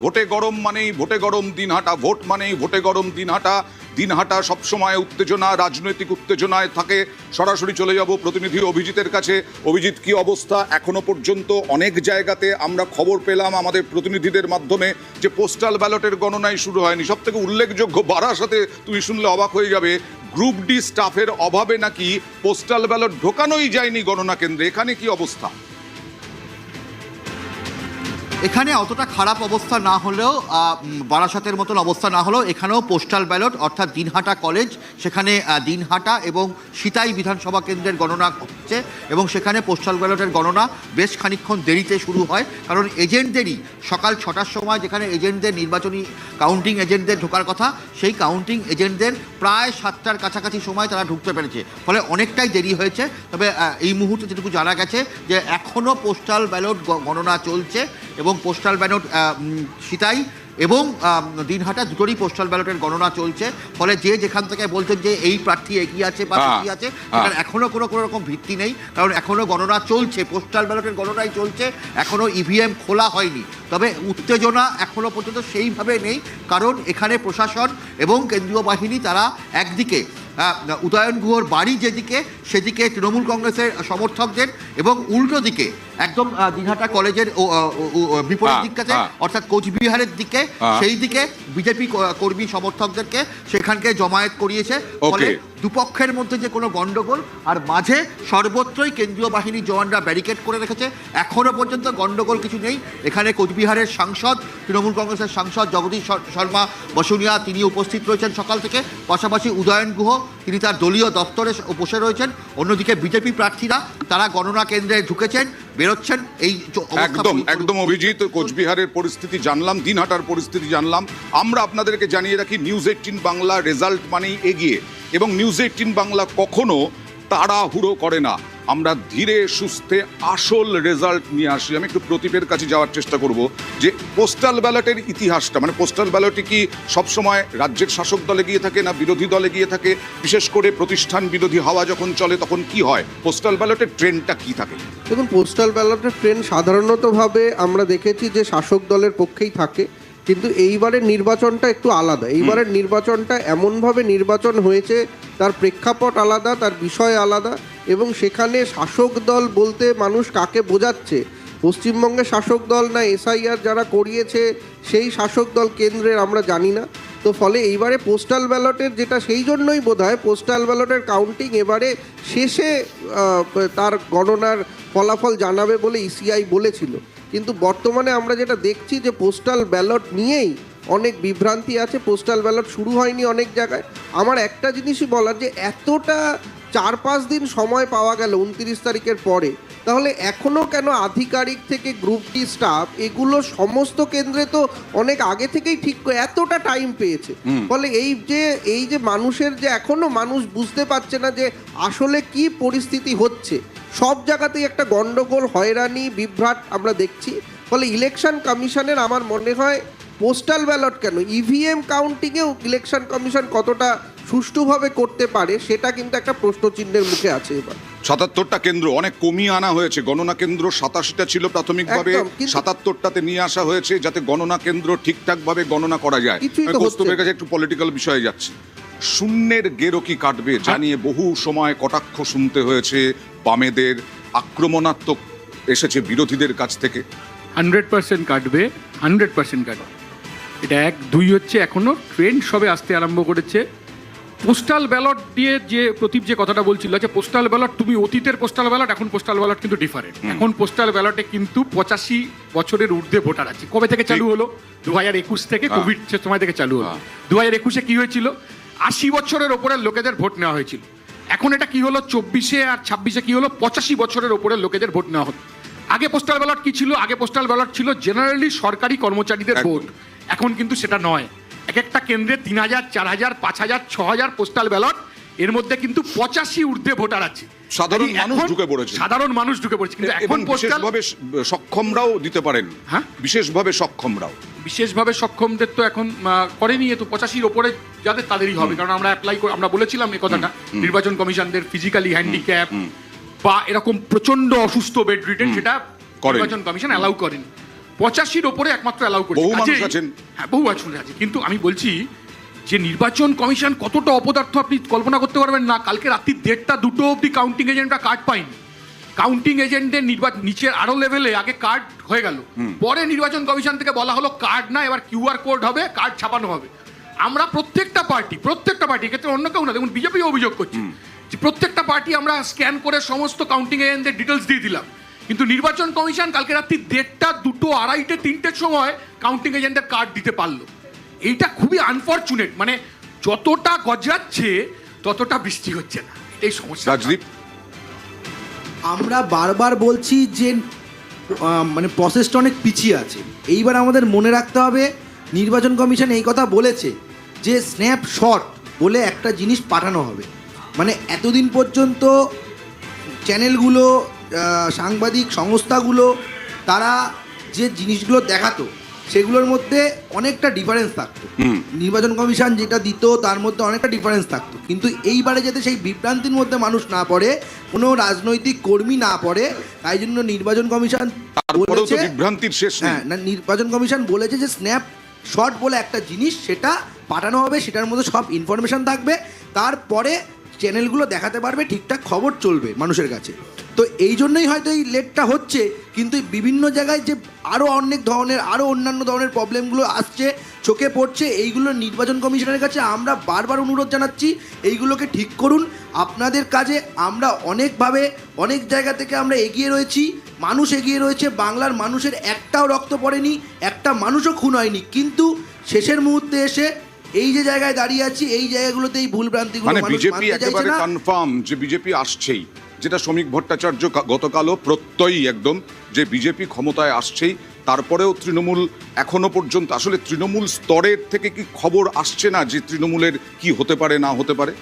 ভোটে গরম মানেই ভোটে গরম দিনহাটা, ভোট মানেই ভোটে গরম দিনহাটা। দিনহাটা সবসময় উত্তেজনা, রাজনৈতিক উত্তেজনায় থাকে। সরাসরি চলে যাব প্রতিনিধি অভিজিতের কাছে। অভিজিৎ, কি অবস্থা? এখনো পর্যন্ত অনেক জায়গাতে আমরা খবর পেলাম আমাদের প্রতিনিধিদের মাধ্যমে যে পোস্টাল ব্যালটের গণনাই শুরু হয়নি। সব থেকে উল্লেখযোগ্য, বারাসাতে তুমি শুনলে অবাক হয়ে যাবে, গ্রুপ ডি স্টাফের অভাবে নাকি পোস্টাল ব্যালট ঢোকানোই যায়নি গণনা কেন্দ্রে। এখানে কি অবস্থা? এখানে অতটা খারাপ অবস্থা না হলেও, বারাসাতের মতন অবস্থা না হলেও, এখানেও পোস্টাল ব্যালট অর্থাৎ দিনহাটা কলেজ, সেখানে দিনহাটা এবং সিতাই বিধানসভা কেন্দ্রের গণনা হচ্ছে এবং সেখানে পোস্টাল ব্যালটের গণনা বেশ খানিকক্ষণ দেরিতে শুরু হয়। কারণ এজেন্টদেরই সকাল 6টার সময়, যেখানে এজেন্টদের নির্বাচনী কাউন্টিং এজেন্টদের ঢোকার কথা, সেই কাউন্টিং এজেন্টদের প্রায় 7টার কাছাকাছি সময় তারা ঢুকতে পেরেছে, ফলে অনেকটাই দেরি হয়েছে। তবে এই মুহূর্তে যেটুকু জানা গেছে যে এখনও পোস্টাল ব্যালট গণনা চলছে এবং পোস্টাল ব্যালট সিতাই এবং দিনহাটা দুটোরই পোস্টাল ব্যালটের গণনা চলছে। ফলে যে যেখান থেকে বলছেন যে এই প্রার্থী এগিয়ে আছে বা এগিয়ে আছে, সেখানে এখনও কোনো রকম ভিত্তি নেই। কারণ এখনও গণনা চলছে, পোস্টাল ব্যালটের গণনাই চলছে, এখনও ইভিএম খোলা হয়নি। তবে উত্তেজনা এখনও পর্যন্ত সেইভাবে নেই, কারণ এখানে প্রশাসন এবং কেন্দ্রীয় বাহিনী তারা একদিকে উদয়ন গুহর বাড়ি যেদিকে, সেদিকে তৃণমূল কংগ্রেসের সমর্থকদের এবং উল্টো দিকে একদম দিনহাটা কলেজের বিপরীত দিকটাতে অর্থাৎ কোচবিহারের দিকে, সেই দিকে বিজেপি কর্মী সমর্থকদেরকে সেখানকে জমায়েত করিয়েছে। ফলে দুপক্ষের মধ্যে যে কোনো গন্ডগোল, আর মাঝে সর্বত্রই কেন্দ্রীয় বাহিনীর জওয়ানরা ব্যারিকেড করে রেখেছে। এখনও পর্যন্ত গন্ডগোল কিছু নেই। এখানে কোচবিহারের সাংসদ, তৃণমূল কংগ্রেসের সাংসদ জগদীশ শর্মা বসুনিয়া, তিনি উপস্থিত রয়েছেন সকাল থেকে। পাশাপাশি উদয়ন গুহ, তিনি তার দলীয় দপ্তরে বসে রয়েছেন। অন্যদিকে বিজেপি প্রার্থীরা তারা গণনা কেন্দ্রে ঢুকেছেন, বেরোচ্ছেন। এই একদম অভিজিৎ, কোচবিহারের পরিস্থিতি জানলাম, দিনহাটার পরিস্থিতি জানলাম। আমরা আপনাদেরকে জানিয়ে রাখি, নিউজ 18 বাংলা রেজাল্ট মানেই এগিয়ে, এবং নিউজ 18 বাংলা কখনো তাড়াহুড়ো করে না। আমরা ধীরে সুস্থে আসল রেজাল্ট নিয়ে আসি। আমি একটু প্রদীপের কাছে যাওয়ার চেষ্টা করব যে পোস্টাল ব্যালটের ইতিহাসটা, মানে পোস্টাল ব্যালটে কি সবসময় রাজ্যের শাসক দলে গিয়ে থাকে না বিরোধী দলে গিয়ে থাকে? বিশেষ করে প্রতিষ্ঠান বিরোধী হাওয়া যখন চলে তখন কি হয়? পোস্টাল ব্যালটের ট্রেন্ডটা কি থাকে? দেখুন, পোস্টাল ব্যালটের ট্রেন্ড সাধারণতভাবে আমরা দেখেছি যে শাসক দলের পক্ষেই থাকে, কিন্তু এইবারের নির্বাচনটা একটু আলাদা। এইবারের নির্বাচনটা এমনভাবে নির্বাচন হয়েছে, তার প্রেক্ষাপট আলাদা, তার বিষয় আলাদা, এবং সেখানে শাসক দল বলতে মানুষ কাকে বোঝাচ্ছে? পশ্চিমবঙ্গের শাসক দল না এসআইআর যারা করিয়েছে সেই শাসক দল কেন্দ্রের আমরা জানি না। তো ফলে এইবারে পোস্টাল ব্যালটের যেটা, সেই জন্যই বোধহয় পোস্টাল ব্যালটের কাউন্টিং এবারে শেষে তার গণনার ফলাফল জানাবে বলে ইসিআই বলেছিল। কিন্তু বর্তমানে আমরা যেটা দেখছি যে পোস্টাল ব্যালট নিয়েই অনেক বিভ্রান্তি আছে। পোস্টাল ব্যালট শুরু হয়নি অনেক জায়গায়। আমার একটা জিনিসই বলার, যে এতটা 4-5 দিন সময় পাওয়া গেল 29 তারিখের পরে, তাহলে এখনও কেন আধিকারিক থেকে গ্রুপ ডি স্টাফ এগুলো সমস্ত কেন্দ্রে তো অনেক আগে থেকেই ঠিক এতটা টাইম পেয়েছে? ফলে এই যে মানুষের যে এখনও মানুষ বুঝতে পারছে না যে আসলে কি পরিস্থিতি হচ্ছে। সব জায়গাতেই একটা গন্ডগোল, হয়রানি, বিভ্রাট আমরা দেখছি। ফলে ইলেকশন কমিশনের আমার মনে হয় পোস্টাল ব্যালট কেন, ইভিএম কাউন্টিংয়েও ইলেকশন কমিশন কতটা সুষ্ঠুভাবে করতে পারে, সেটা কিন্তু একটা প্রশ্নচিহ্নের মুখে আছে। এবার 77টা কেন্দ্র অনেক কমিয়ে আনা হয়েছে। গণনা কেন্দ্র 87টা ছিল প্রাথমিকভাবে, 77টাতে নিয়ে আসা হয়েছে যাতে গণনা কেন্দ্র ঠিকঠাকভাবে গণনা করা যায়। কৌস্তবের কাছে একটু পলিটিক্যাল বিষয়ে যাচ্ছে। শূন্যের গেরো কি কাটবে জানিয়ে বহু সময় কটাক্ষ শুনতে হয়েছে, বামেদের আক্রমণাত্মক এসেছে বিরোধীদের কাছ থেকে। 100% কাটবে, 100% কাটবে। এটা 1-2 হচ্ছে, এখনো ট্রেন্ড সবে আসতে আরম্ভ করেছে। পোস্টাল ব্যালট দিয়ে যে প্রদীপ যে কথাটা বলছিল, যে পোস্টাল ব্যালট, তুমি অতীতের পোস্টাল ব্যালট, এখন পোস্টাল ব্যালট কিন্তু ডিফারেন্ট। এখন পোস্টাল ব্যালটে কিন্তু 85 বছরের ঊর্ধ্বে ভোটার আছে। কবে থেকে চালু হলো? 2021 থেকে, কোভিড সময় থেকে চালু হলো। 2021-এ কি হয়েছিল? 80 বছরের ওপরের লোকেদের ভোট নেওয়া হয়েছিল। এখন এটা কি হলো? 24-এ আর 26-এ কি হলো? 85 বছরের ওপরের লোকেদের ভোট নেওয়া হলো। আগে পোস্টাল ব্যালট কি ছিল? আগে পোস্টাল ব্যালট ছিল জেনারেলি সরকারি কর্মচারীদের ভোট। এখন কিন্তু সেটা নয়। এক একটা কেন্দ্রে 3000, 4000, 5000, 6000 পোস্টাল ব্যালট, এর মধ্যে কিন্তু 85 ঊর্ধ্বে ভোটার আছে। সাধারণ মানুষ ঢুকে পড়েছে, সাধারণ মানুষ ঢুকে পড়েছে। কিন্তু এখন বিশেষভাবে সক্ষমরাও দিতে পারেন। হ্যাঁ, বিশেষভাবে সক্ষমদের তো এখন করেনি। তো 85-র ওপরে যাদের, তাদেরই হবে। কারণ আমরা আমরা বলেছিলাম এই কথাটা, নির্বাচন কমিশনদের ফিজিক্যালি হ্যান্ডিক্যাপ বা এরকম প্রচন্ড অসুস্থ, বেড রিটেন, সেটা নির্বাচন কমিশন অ্যালাউ করেনি। 85-র ওপরে একমাত্র অ্যালাউ করছে। বহু মানুষ কাজেই- আছেন। হ্যাঁ, বহু মানুষ আছে, কিন্তু আমি বলছি যে নির্বাচন কমিশন কতটা অপদার্থ আপনি কল্পনা করতে পারবেন না। কালকে রাত্রি 1:30-2 অবধি কাউন্টিং এজেন্টরা কার্ড পায়নি। কাউন্টিং এজেন্টের নিচের আরো লেভেলে আগে কার্ড হয়ে গেল, পরে নির্বাচন কমিশন থেকে বলা হলো কার্ড না, এবার কিউআর কোড হবে, কার্ড ছাপানো হবে। আমরা প্রত্যেকটা পার্টি এক্ষেত্রে অন্য কেউ না, দেখুন বিজেপি অভিযোগ করছে যে প্রত্যেকটা পার্টি আমরা স্ক্যান করে সমস্ত কাউন্টিং এজেন্টদের ডিটেলস দিয়ে দিলাম, কিন্তু নির্বাচন কমিশন কালকে রাত্রি 1:30, 2, 2:30, 3টের সময় কাউন্টিং এজেন্টের কার্ড দিতে পারলো। এইটা খুবই আনফরচুনেট, মানে যতটা গজরাচ্ছে ততটা বৃষ্টি হচ্ছে না, এটাই সমস্যা। রাজদীপ, আমরা বারবার বলছি যে মানে প্রসেসটা অনেক পিছিয়ে আছে। এইবার আমাদের মনে রাখতে হবে, নির্বাচন কমিশন এই কথা বলেছে যে স্ন্যাপশট বলে একটা জিনিস পাঠানো হবে। মানে এতদিন পর্যন্ত চ্যানেলগুলো, সাংবাদিক সংস্থাগুলো তারা যে জিনিসগুলো দেখাতো সেগুলোর মধ্যে অনেকটা ডিফারেন্স থাকতো। নির্বাচন কমিশন যেটা দিত তার মধ্যে অনেকটা ডিফারেন্স থাকতো, কিন্তু এইবারে যাতে সেই বিভ্রান্তির মধ্যে মানুষ না পড়ে, কোনো রাজনৈতিক কর্মী না পড়ে, তাই জন্য নির্বাচন কমিশন তারপরেও তো বলেছে, বিভ্রান্তির শেষ নেই। হ্যাঁ না, নির্বাচন কমিশন বলেছে যে স্ন্যাপ শট বলে একটা জিনিস সেটা পাঠানো হবে, সেটার মধ্যে সব ইনফরমেশন থাকবে, তারপরে চ্যানেলগুলো দেখাতে পারবে, ঠিকঠাক খবর চলবে মানুষের কাছে। তো এই জন্যই হয়তো এই লেটটা হচ্ছে, কিন্তু বিভিন্ন জায়গায় যে আরও অনেক ধরনের অন্যান্য ধরনের প্রবলেমগুলো আসছে, চোখে পড়ছে, এইগুলো নির্বাচন কমিশনের কাছে আমরা বারবার অনুরোধ জানাচ্ছি, এইগুলোকে ঠিক করুন। আপনাদের কাজে আমরা অনেকভাবে অনেক জায়গা থেকে আমরা এগিয়ে রয়েছি, মানুষ এগিয়ে রয়েছে, বাংলার মানুষের একটাও রক্ত পড়েনি, একটা মানুষও খুন হয়নি, কিন্তু শেষের মুহূর্তে এসে এই যে জায়গায় দাঁড়িয়ে আছি, এই জায়গাগুলোতে এই ভুলভ্রান্তিগুলো মানে মানুষ বিজেপি মানতে চাইছে একেবারে না। কনফার্ম যে বিজেপি আসছেই, যেটা শ্রমিক ভট্টাচার্য গতকালও প্রত্যয়ী একদম যে বিজেপি ক্ষমতায় আসছেই। তারপরেও তৃণমূল এখনো পর্যন্ত আসলে তৃণমূল স্তরের থেকে কি খবর আসছে না যে তৃণমূলের কি হতে পারে না হতে পারে?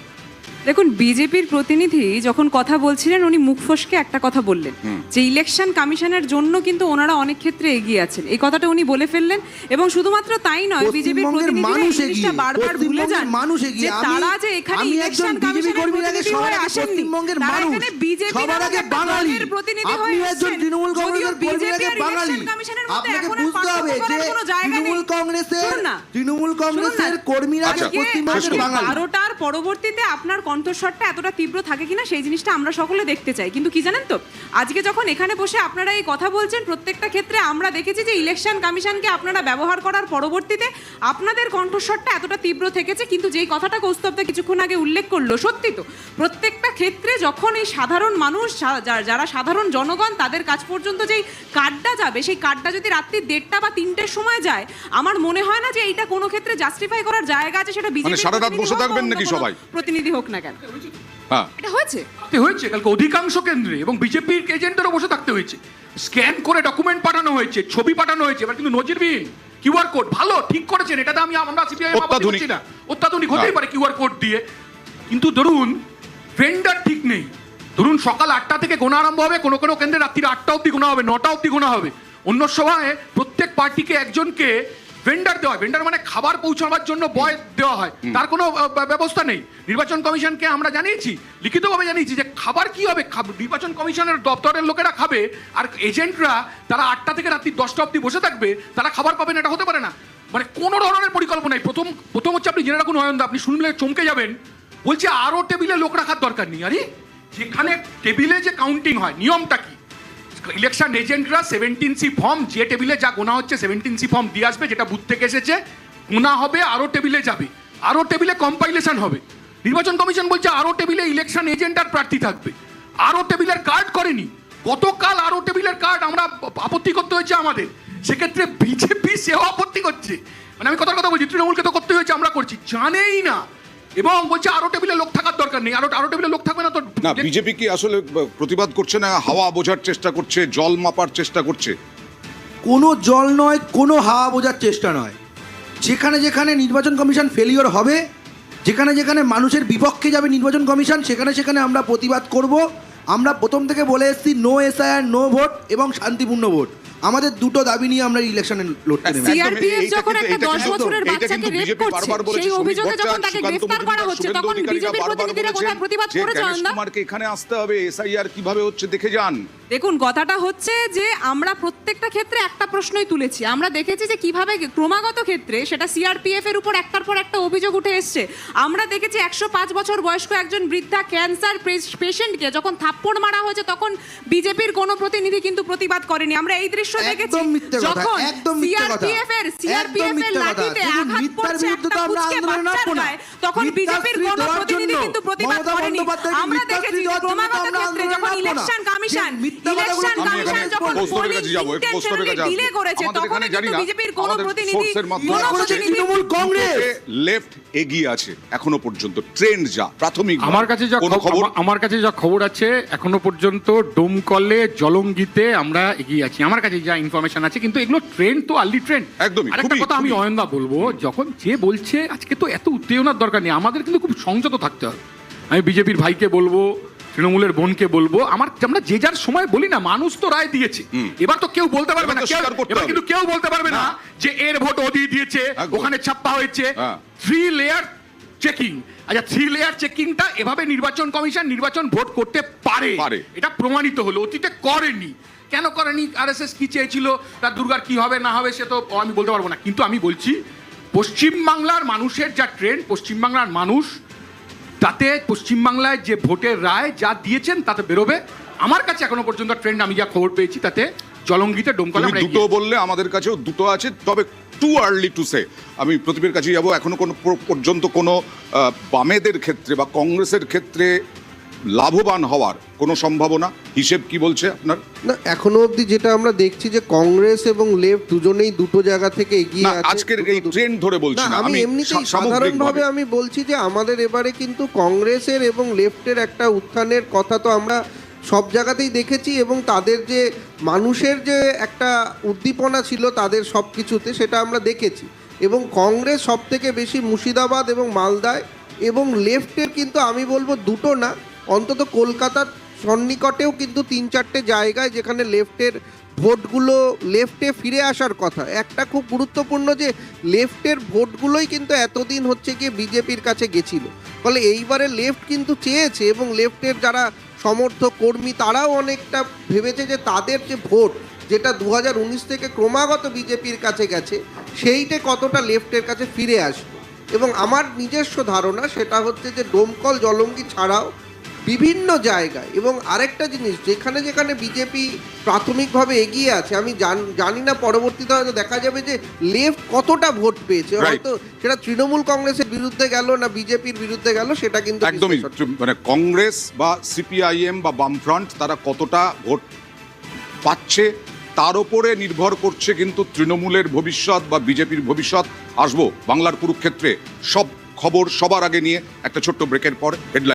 দেখুন, বিজেপির প্রতিনিধি যখন কথা বলছিলেন উনি মুখ ফসকে একটা কথা বললেন যে ইলেকশন কমিশনের জন্য কিন্তু ওনারা অনেক ক্ষেত্রে এগিয়ে আছেন, এই কথাটা উনি বলে ফেললেন। এবং শুধুমাত্র তাই নয়, বিজেপির পশ্চিমবঙ্গের প্রতিনিধিরা মানুষ এই জিনিসটা এগিয়ে, বারবার ভুলে যান পশ্চিমবঙ্গের মানুষ যে এগিয়ে। তারা যে এখানে আমি ইলেকশন একজন বিজেপি কমিশনের কর্মীর আগে প্রতিনিধি সবার হয়ে আগে আসেননি, পশ্চিমবঙ্গের তারা মানুষ, এখানে বিজেপি সবার আগে বাঙালি। প্রতিনিধি আপনি হয়ে একজন আসছেন। তৃণমূল যদিও কংগ্রেসের বিজেপি কর্মীর আর আগে বাঙালি। ইলেকশন কমিশনের মধ্যে আপনাকে এখন আর বুঝতে হবে পার্থক্য যে করার কোনো জায়গা নেই। তৃণমূল শুনুন না, কংগ্রেসের কর্মীরা আগে আচ্ছা, পশ্চিমবঙ্গের করুন। বাঙালি। 12টার পরবর্তীতে আপনার কণ্ঠস্বরটা এতটা তীব্র থাকে কিনা সেই জিনিসটা আমরা সকলে দেখতে চাই। কিন্তু কি জানেন তো, আজকে যখন এখানে বসে আপনারা এই কথা বলছেন, প্রত্যেকটা ক্ষেত্রে আমরা দেখেছি যে ইলেকশন কমিশনকে আপনারা ব্যবহার করার পরবর্তীতে আপনাদের কণ্ঠস্বরটা এতটা তীব্র থেকেছে। কিন্তু যেই কথাটা কৌস্তবদা কিছুক্ষণ আগে উল্লেখ করলো, সত্যি তো, প্রত্যেকটা ক্ষেত্রে যখন এই সাধারণ মানুষ, যারা সাধারণ জনগণ, তাদের কাছ পর্যন্ত যেই কার্ডটা যাবে, সেই কার্ডটা যদি রাত্রি 1:30 বা 3টের সময় যায়, আমার মনে হয় না যে এইটা কোনো ক্ষেত্রে জাস্টিফাই করার জায়গা আছে। সেটা বিজেপি সারা রাত বসে থাকবেন নাকি সবাই? প্রতিনিধি হোক না কেন, হ্যাঁ, এটা হয়েছে। হয়েছে কালকে অধিকাংশ কেন্দ্রে, এবং বিজেপির এজেন্টেরও বসে থাকতে হয়েছে, স্ক্যান করে ডকুমেন্ট পাঠানো হয়েছে, ছবি পাঠানো হয়েছে, এবার কিন্তু নজিরবিহীন কিউআর কোড। ভালো, ঠিক করেছেন, এটাতে আমরা সিপিআই অত্যাধুনিক। না, অত্যাধুনিক হতেই পারে কিউআর কোড দিয়ে, কিন্তু ধরুন ভেন্ডার ঠিক নেই। ধরুন সকাল 8টা থেকে গোনা আরম্ভ হবে, কোনো কোনো কেন্দ্রে রাত্রি 8টা অব্দি গোনা হবে, 9টা অব্দি গোনা হবে। অন্য সময় প্রত্যেক পার্টিকে একজনকে ভেন্ডার দেওয়া হয়, ভেন্ডার মানে খাবার পৌঁছাবার জন্য বয় দেওয়া হয়, তার কোনো ব্যবস্থা নেই। নির্বাচন কমিশনকে আমরা জানিয়েছি, লিখিতভাবে জানিয়েছি যে খাবার কি হবে, নির্বাচন কমিশনের দপ্তরের লোকেরা খাবে, আর এজেন্টরা তারা 8টা থেকে রাত্রি 10টা অব্দি বসে থাকবে, তারা খাবার পাবেন, এটা হতে পারে না। মানে কোনো ধরনের পরিকল্পনা নেই। প্রথম হচ্ছে, আপনি জেনে রাখুন অয়নদা, আপনি শুনলে চমকে যাবেন, বলছে আরও টেবিলে লোক রাখার দরকার নেই। আরে যেখানে টেবিলে যে কাউন্টিং হয়, নিয়মটা কি? ইলেকশন এজেন্টরা 17C ফর্ম, যে টেবিলে যা গোনা হচ্ছে 17C ফর্ম দিয়ে আসবে, যেটা বুথ থেকে এসেছে, গোনা হবে, আরও টেবিলে যাবে, আরও টেবিলে কম্পাইলেশন হবে। নির্বাচন কমিশন বলছে আরও টেবিলে ইলেকশন এজেন্ট আর প্রার্থী থাকবে, আরও টেবিলের কার্ড করেনি। গতকাল আরও টেবিলের কার্ড আমরা আপত্তি করতে হয়েছে আমাদের, সেক্ষেত্রে বিজেপি সেও আপত্তি করছে। মানে আমি কথা বলছি, তৃণমূলকে তো করতে হয়েছে, আমরা করছি, জানেই না, এবং বলছে আরো টেবিলে লোক থাকার দরকার নেই। আরো টেবিলে লোক থাকবে না তো? না, বিজেপি কি আসলে প্রতিবাদ করছে না, হাওয়া বোঝার চেষ্টা করছে, জল মাপার চেষ্টা করছে? কোনো জল নয়, কোনো হাওয়া বোঝার চেষ্টা নয়। যেখানে যেখানে নির্বাচন কমিশন ফেলিওর হবে, যেখানে যেখানে মানুষের বিপক্ষে যাবে নির্বাচন কমিশন, সেখানে সেখানে আমরা প্রতিবাদ করব। আমরা প্রথম থেকে বলে এসেছি, নো এসআইআর, নো ভোট এবং শান্তিপূর্ণ ভোট। আমাদের দুটো দাবি নিয়ে আমরা ইলেকশনে লড়তে নেমেছি। CRPF এইটা যখন কিন্তু- একটা এইটা 10 কিন্তু- বছরের এইটা বাচ্চাকে কিন্তু রেপ BJP বারবার করছে, বলেছে, সেই সমীর অভিযোগে যখন ভট্টাচার্য, তাকে সুকান্ত গ্রেফতার করা মজুমদার, হচ্ছে শুভেন্দু তখন অধিকারীরা বিজেপির বারবার প্রতিনিধিরা বলেছেন কোথায় প্রতিবাদ যে করেছে গণেশ অয়নদা? কুমারকে এখানে আসতে হবে, এসআইআর কিভাবে হচ্ছে দেখে যান। দেখুন কথাটা হচ্ছে যে আমরা প্রত্যেকটা ক্ষেত্রে একটা প্রশ্নই তুলেছি। আমরা দেখেছি যে কিভাবে ক্রমাগত ক্ষেত্রে সেটা সিআরপিএফ এর উপর একটার পর একটা অভিযোগ উঠে এসছে। আমরা দেখেছি 105 বছর বয়স্ক একজন বৃদ্ধা ক্যান্সার পেশেন্টকে যখন থাপ্পড় মারা হয়েছে তখন বিজেপির কোনো প্রতিনিধি কিন্তু প্রতিবাদ করেনি। আমরা এই দৃশ্য দেখেছি একদম মিথ্যে কথা, যখন একদম মিথ্যে কথা। সিআরপিএফ এর মিথ্যে কথা। লাঠিতে দেখুন, আঘাত মিথ্যার পড়ছে বিরুদ্ধে একটা তো আমরা পুচকে আন্দোলনে বাচ্চার নামবো না। গায়ে, তখন মিথ্যার বিজেপির স্ত্রী কোনো দেওয়ার প্রতিনিধি জন্য কিন্তু প্রতিবাদ মমতা করেনি। বন্দ্যোপাধ্যায়কে আমরা মিথ্যার দেখেছি স্ত্রী যে দেওয়ার জন্য ক্রমাগত আমরা ক্ষেত্রে আন্দোলনে যখন নামবো না। ইলেকশন কমিশন যে মিথ্যা কথাগুলো আমি এখানে যখন পোস্টের polling কাছে যাবো, পোস্টের intentionally কাছে আসবো। delay করেছে আমাদের তখন এখানে জানি কিন্তু না, বিজেপির কোনো আমাদের প্রতিনিধি সোর্সের মাধ্যমে কোনো বলা হচ্ছে প্রতিনিধি তৃণমূল কংগ্রেস লেফট এগিয়ে আছে এখনো পর্যন্ত, ট্রেন্ড যা প্রাথমিক আমার কাছে যা খবর আমার কাছে যা খবর আছে এখনো পর্যন্ত ডোমকলে জলঙ্গিতে আমরা এগিয়ে আছি, আমার কাছে যা ইনফরমেশন আছে। কিন্তু এগুলো ট্রেন্ড তো আর্লি ট্রেন্ড। একদমই, আরেকটা খুবই, কথা আমি খুবই। অয়নদা বলবো, যখন যে বলছে আজকে তো এত উত্তেজনার দরকার নেই, আমাদের কিন্তু খুব সংযত থাকতে হবে। আমি বিজেপির ভাইকে বলবো, তৃণমূলের বোনকে বলবো, আমরা যে যার সময় বলি না, মানুষ তো রায় দিয়েছে, এবার তো কেউ বলতে পারবে এবার না, তো স্বীকার করতে এবার হবে। কিন্তু কেউ বলতে পারবে না না। যে এর ভোট ও দিয়ে দিয়েছে, একদম। ওখানে ছাপ্পা হয়েছে। হ্যাঁ। 3 লেয়ার চেকিং, আচ্ছা 3 লেয়ার চেকিংটা এভাবে নির্বাচন কমিশন নির্বাচন ভোট করতে পারে, পারে। এটা প্রমাণিত হলো। অতীতে করেনি, কেন করেনি? আরএসএস কি চেয়েছিল, তার দুর্গার কি হবে না হবে সে তো আমি বলতে পারবো না। কিন্তু আমি বলছি পশ্চিমবাংলার মানুষের যা ট্রেন্ড, পশ্চিমবাংলার মানুষ তাতে পশ্চিমবাংলায় যে ভোটের রায় যা দিয়েছেন তাতে বেরোবে। আমার কাছে এখনো পর্যন্ত ট্রেন্ড আমি যা খবর পেয়েছি তাতে জলঙ্গিতে ডোমকলে তুমি আমরা দুটো এগিয়ে আছি। বললে, আমাদের কাছেও দুটো আছে, তবে টু আর্লি টু সে। আমি প্রদীপের কাছে যাবো। এখনো কোনো পর্যন্ত কোনো বামেদের ক্ষেত্রে বা কংগ্রেসের ক্ষেত্রে লাভবান হওয়ার কোনো সম্ভাবনা হিসেব কি বলছে আপনার? না, এখনো অবধি যেটা আমরা দেখছি যে কংগ্রেস এবং লেফট দুজনেই দুটো জায়গা থেকে এগিয়ে না, আছে। আজকের এই ট্রেন্ড ধরে বলছি না, না, আমি এমনিতেই সাধারণভাবে আমি বলছি যে আমাদের এবারে কিন্তু কংগ্রেসের এবং লেফটের একটা উত্থানের কথা তো আমরা সব জায়গাতেই দেখেছি, এবং তাদের যে মানুষের যে একটা উদ্দীপনা ছিল তাদের সব কিছুতে, সেটা আমরা দেখেছি। এবং কংগ্রেস সব থেকে বেশি মুর্শিদাবাদ এবং মালদায়, এবং লেফটের কিন্তু আমি বলবো দুটো না, অন্তত কলকাতার সন্নিকটেও কিন্তু 3-4টে জায়গায় যেখানে লেফটের ভোটগুলো লেফটে ফিরে আসার কথা। একটা খুব গুরুত্বপূর্ণ যে লেফটের ভোটগুলোই কিন্তু এতদিন হচ্ছে গিয়ে বিজেপির কাছে গেছিল, ফলে এইবারে লেফট কিন্তু চেয়েছে, এবং লেফটের যারা সমর্থক কর্মী তারাও অনেকটা ভেবেছে যে তাদের যে ভোট যেটা 2019 থেকে ক্রমাগত বিজেপির কাছে গেছে সেইটা কতটা লেফটের কাছে ফিরে আসবে। এবং আমার নিজস্ব ধারণা সেটা হচ্ছে যে ডোমকল জলঙ্গি ছাড়াও বিভিন্ন জায়গায়, এবং আরেকটা জিনিস যেখানে যেখানে বিজেপি প্রাথমিকভাবে এগিয়ে আছে, আমি জানি না পরবর্তীতে হয়তো দেখা যাবে যে লেফট কতটা ভোট পেয়েছে, Right. হয়তো সেটা তৃণমূল কংগ্রেসের বিরুদ্ধে গেল না বিজেপির বিরুদ্ধে গেল, সেটা কিন্তু একদমই, বিশ্লেষণ। মানে কংগ্রেস বা সিপিআইএম বা বামফ্রন্ট তারা কতটা ভোট পাচ্ছে তার উপরে নির্ভর করছে কিন্তু তৃণমূলের ভবিষ্যৎ বা বিজেপির ভবিষ্যৎ। আসবো বাংলার কুরুক্ষেত্রে, সব খবর সবার আগে নিয়ে একটা ছোট্ট ব্রেকের পর হেডলাইন।